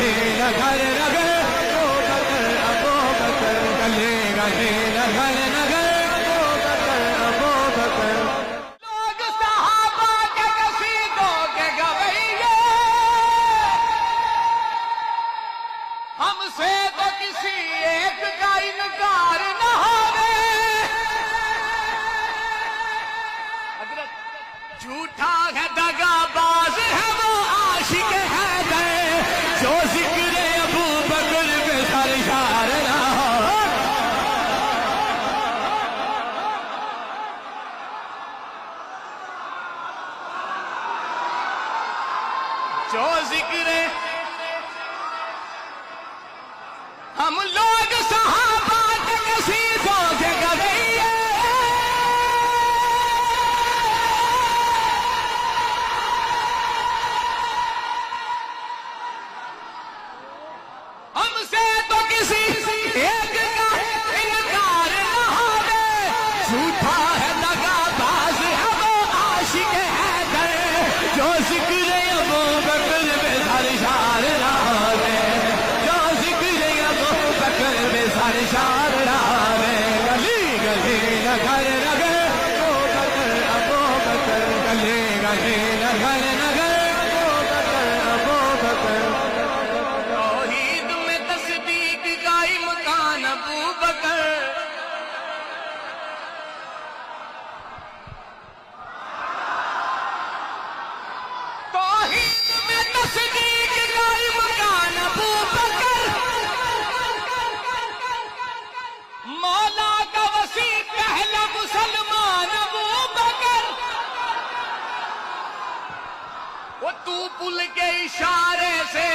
گلے نگر نگر ابو بکر ابو بکر گلے گلے نگر نگر ابو بکر ابو بکر لوگ صحابہ کے قصیدوں کے گویے ہم سے تو کسی ایک کا انکار نہ ہوے جھوٹا ہے دگا باز ہے وہ عاشق ہے جو ذکر ابو بکر پہ سرشار نہ ہو جو ذکر ہم لوگ صحابہ کے قصیدوں کے گویے ہم سے تو کسی ایک کا انکار نہ ہوے جھوٹا ہے دگا باز ہے وہ عاشق حیدر جو ذکر ابو بکر پہ سرشار نہ ہوے جو ذکر ابو بکر پہ سرشار نہ ہوے گلی گلی نگر نگر ابو بکر ابو بکر گلی گلی نگر نگر ابو بکر ابو بکر توحید میں تصدیق کا امکان ابو بکر توحید میں تصدیق کا امکان ابو بکر مولا کا وسیع پہلا مسلمان ابو بکر وہ تو پل کے اشارے سے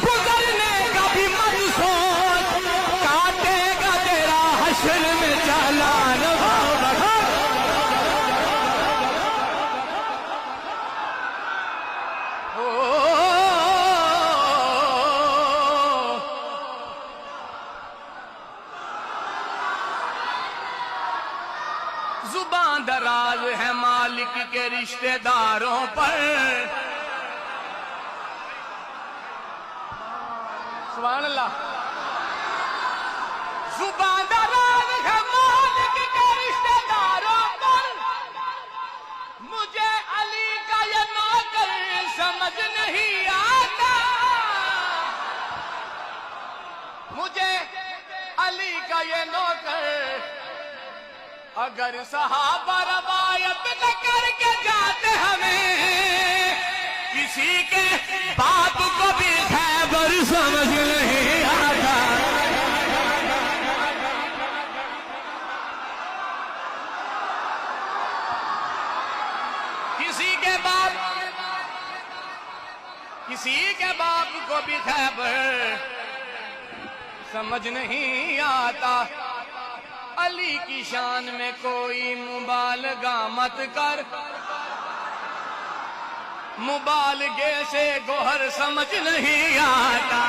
گزرنے کا بھی مت سوچ کاٹے گا تیرا حشر میں چالان ابو بکر زبان دراز ہے مالک کے رشتہ داروں پر سبحان اللہ زبان دراز ہے مالک کے رشتہ داروں پر مجھے علی کا یہ نوکر سمجھ نہیں آتا مجھے علی کا یہ نوکر اگر صحابہ روایت نہ کر کے جاتے ہمیں کسی کے باپ کو بھی خیبر سمجھ نہیں آتا کسی کے باپ کو بھی خیبر سمجھ نہیں آتا علی کی شان میں کوئی مبالغہ مت کر مبالغے سے گوہر سمجھ نہیں آتا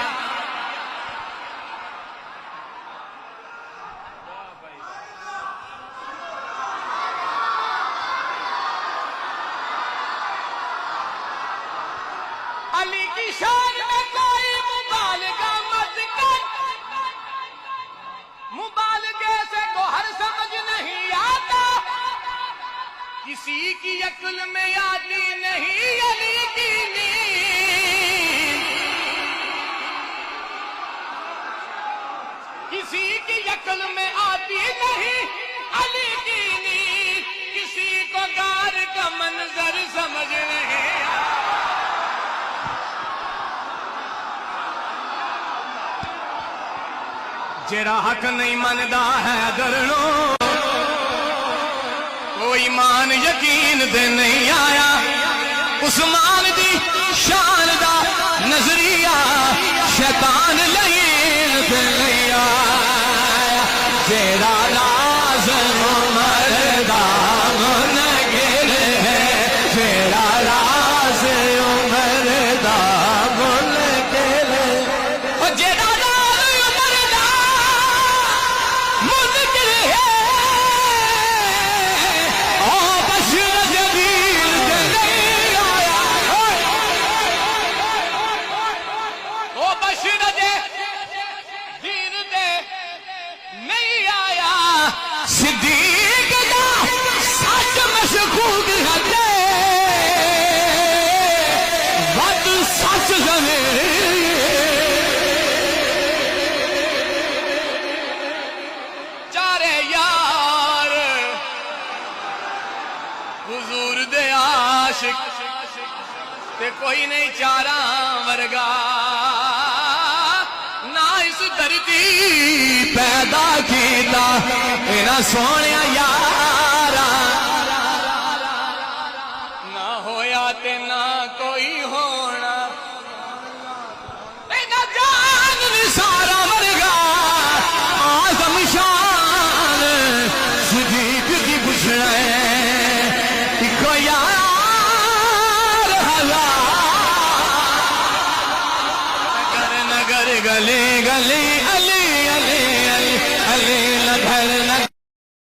علی کی شان میں کوئی مبالغہ مت کر مبالغے سے گوہر سمجھ نہیں آتا کسی کی عقل میں آتی نہیں علی کی نیند کسی کی عقل میں آتی نہیں علی کی نیند کسی کو غار کا منظر سمجھ نہیں آتا جیڑا حق نہیں مندا ہے درنو کوئی مان یقین دے نہیں آیا عثمان دی شان دا نظریہ شیطان لین دے نہیں آیا جیڑا لازم مردا من گرے جیڑا لازم مردا من گرے جیڑا حضور دے عاشق تے کوئی نہیں چارہ ورگا نہ اس دھرتی پیدا کیتا اینا سونے یارا نہ ہویا تے نہ کوئی ہونا اینا جان نثارا ورگا آزم شان صدیق کی پوچھنا ہے ایکو یار ہزار نگر نگر گلی گلی علی